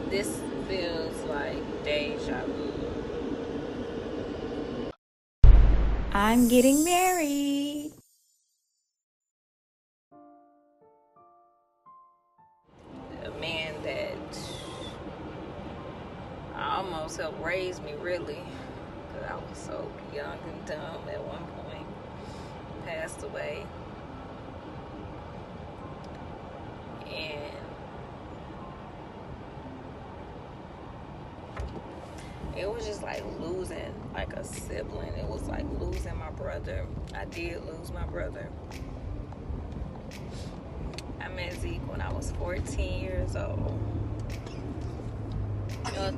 This feels like deja vu. I'm getting married. A man that almost helped raise me, really, because I was so young and dumb at one point, passed away. And it was just like losing like a sibling. It was like losing my brother. I did lose my brother. I met Zeke when I was 14 years old.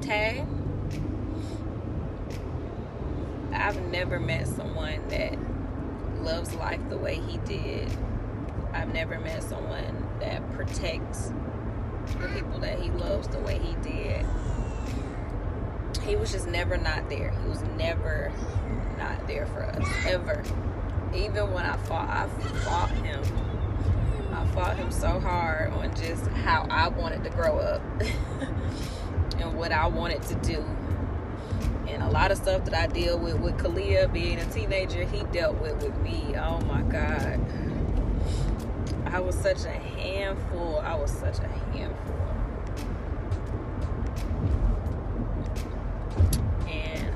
Tay, I've never met someone that loves life the way he did. I've never met someone that protects the people that he loves the way he did. He was just never not there. He was never not there for us, ever. Even when I fought him. I fought him so hard on just how I wanted to grow up and what I wanted to do. And a lot of stuff that I deal with Kalia being a teenager, he dealt with me. Oh my God. I was such a handful. And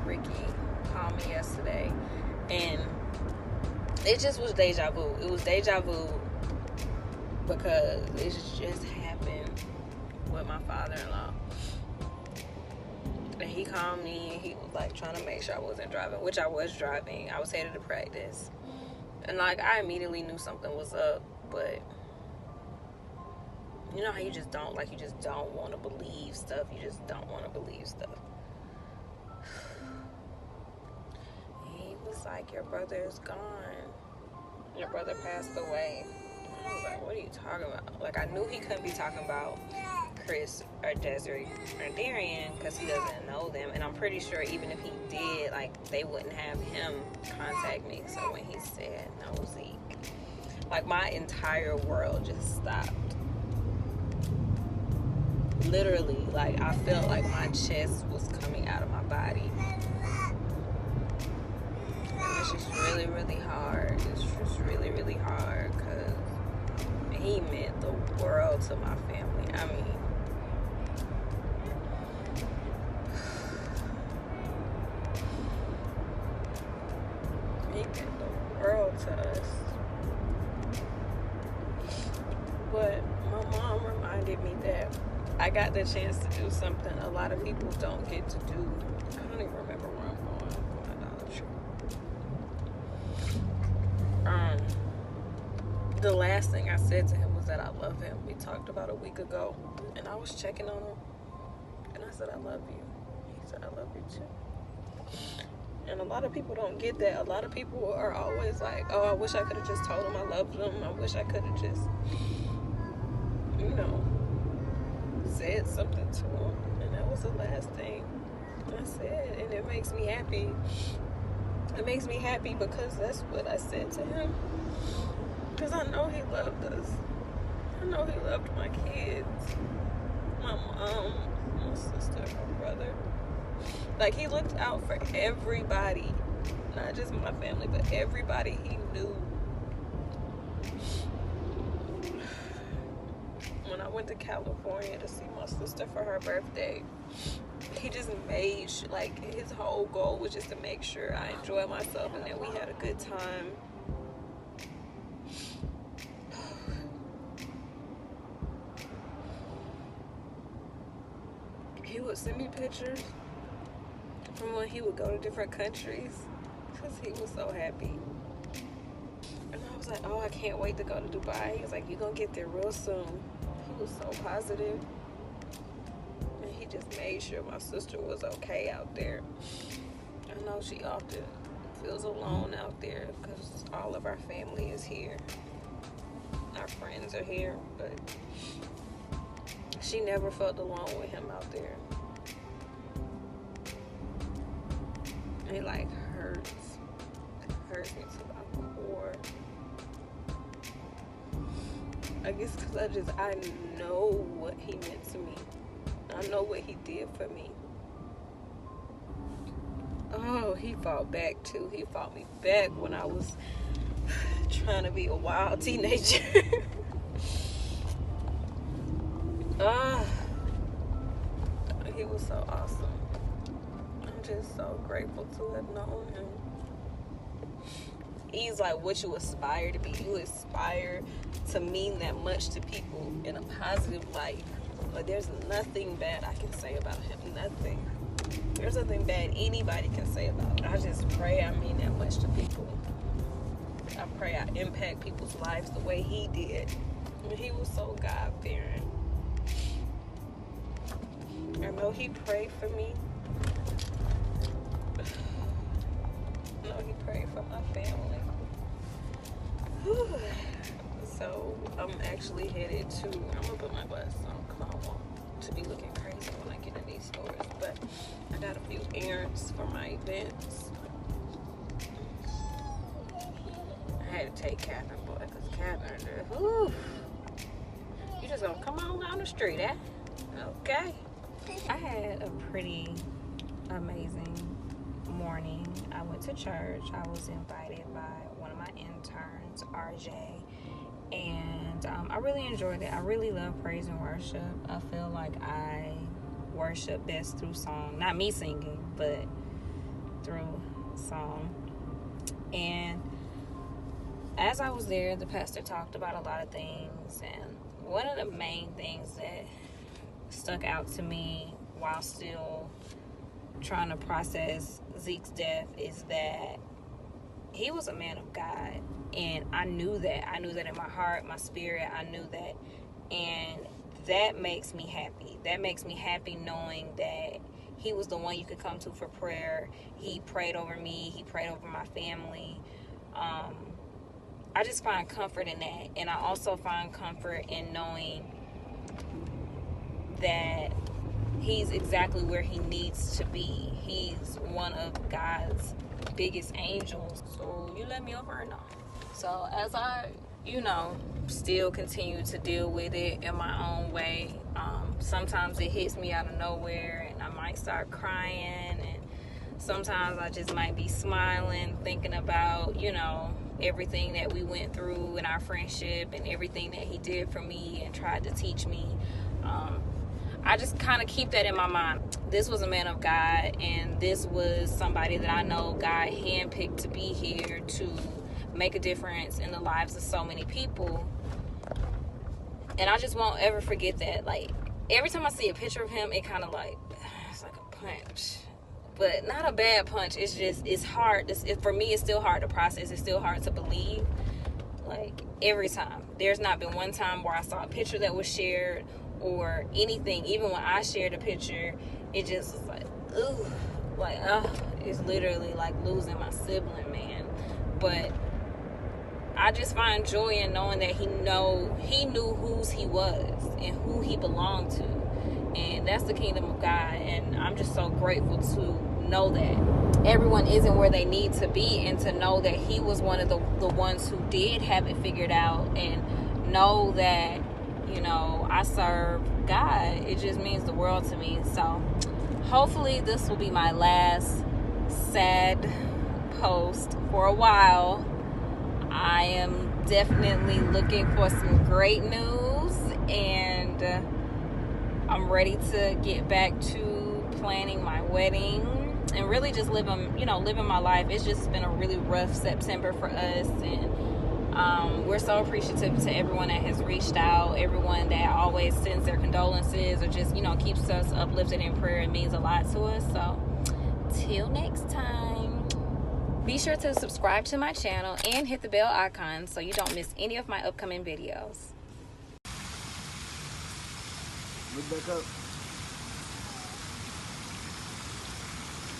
Ricky called me yesterday, and it just was deja vu. It was deja vu because it just happened with my father-in-law. And he called me and he was like trying to make sure I wasn't driving, which I was driving. I was headed to practice. And like I immediately knew something was up, but you know how you just don't want to believe stuff. You just don't want to believe stuff. He was like, your brother is gone. Your brother passed away. I was like, what are you talking about? Like, I knew he couldn't be talking about Chris or Desiree or Darian because he doesn't know them. And I'm pretty sure even if he did, like, they wouldn't have him contact me. So when he said no, Zeke, like, my entire world just stopped. Literally, like, I felt like my chest was coming out of my body. And it's just really, really hard. It's just really, really hard because he meant the world to my family. I mean, he meant the world to us. But my mom reminded me that I got the chance to do something a lot of people don't get to do. I don't even remember where I'm going. The last thing I said to him was that I love him. We talked about a week ago, and I was checking on him, and I said, I love you. He said, I love you too. And a lot of people don't get that. A lot of people are always like, oh, I wish I could have just told him I loved him. I wish I could have just, you know, said something to him. And that was the last thing I said, and it makes me happy. It makes me happy because that's what I said to him. Because I know he loved us. I know he loved my kids, my mom, my sister, my brother. Like, he looked out for everybody, not just my family, but everybody he knew. When I went to California to see my sister for her birthday, he just made like, his whole goal was just to make sure I enjoyed myself and that we had a good time. He would send me pictures from when he would go to different countries because he was so happy. And I was like, oh, I can't wait to go to Dubai. He was like, you're going to get there real soon. He was so positive. And he just made sure my sister was okay out there. I know she often feels alone out there because all of our family is here. Our friends are here, but she never felt alone with him out there. It like hurts. It hurts me to my core. I guess because I know what he meant to me. I know what he did for me. Oh, he fought back too. He fought me back when I was trying to be a wild teenager. He was so awesome. I'm just so grateful to have known him. He's like what you aspire to be. You aspire to mean that much to people in a positive light. But there's nothing bad I can say about him. Nothing. There's nothing bad anybody can say about him. I just pray I mean that much to people. I pray I impact people's lives the way he did. And he was so God-fearing. I know he prayed for me. I know he prayed for my family. Whew. So I'm actually headed to, I'm gonna put my glasses on because I don't want to be looking crazy when I get in these stores. But I got a few errands for my events. I had to take Catherine, boy, because Catherine, whew, you just gonna come on down the street, eh? Okay. I had a pretty amazing morning. I went to church. I was invited by one of my interns, RJ, and I really enjoyed it. I really love praise and worship. I feel like I worship best through song. Not me singing, but through song. And as I was there, the pastor talked about a lot of things, and one of the main things that stuck out to me while still trying to process Zeke's death is that he was a man of God, and I knew that in my heart, my spirit. I knew that, and that makes me happy. That makes me happy knowing that he was the one you could come to for prayer. He prayed over me. He prayed over my family. I just find comfort in that, and I also find comfort in knowing that he's exactly where he needs to be. He's one of God's biggest angels. So you let me over or no? So as I, still continue to deal with it in my own way, sometimes it hits me out of nowhere and I might start crying, and sometimes I just might be smiling, thinking about, everything that we went through in our friendship and everything that he did for me and tried to teach me. I just kind of keep that in my mind. This was a man of God, and this was somebody that I know God handpicked to be here to make a difference in the lives of so many people. And I just won't ever forget that. Like, every time I see a picture of him, it kind of it's like a punch. But not a bad punch. It's just, it's hard. For me, it's still hard to process. It's still hard to believe. Like, every time. There's not been one time where I saw a picture that was shared or anything. Even when I shared a picture, it just was like, ooh. Like, it's literally like losing my sibling, man. But I just find joy in knowing that he knew whose he was and who he belonged to. And that's the kingdom of God. And I'm just so grateful to know that everyone isn't where they need to be, and to know that he was one of the ones who did have it figured out, and know that, I serve God. It just means the world to me. So hopefully this will be my last sad post for a while. I am definitely looking for some great news, and I'm ready to get back to planning my wedding and really just living my life. It's just been a really rough September for us, and we're so appreciative to everyone that has reached out, everyone that always sends their condolences or just, keeps us uplifted in prayer. It means a lot to us. So till next time. Be sure to subscribe to my channel and hit the bell icon so you don't miss any of my upcoming videos. Look back up.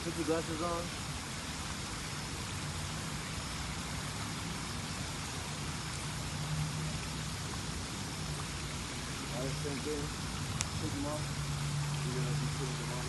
Put your glasses on. Alright, same thing. Take them off. You're gonna be putting them on.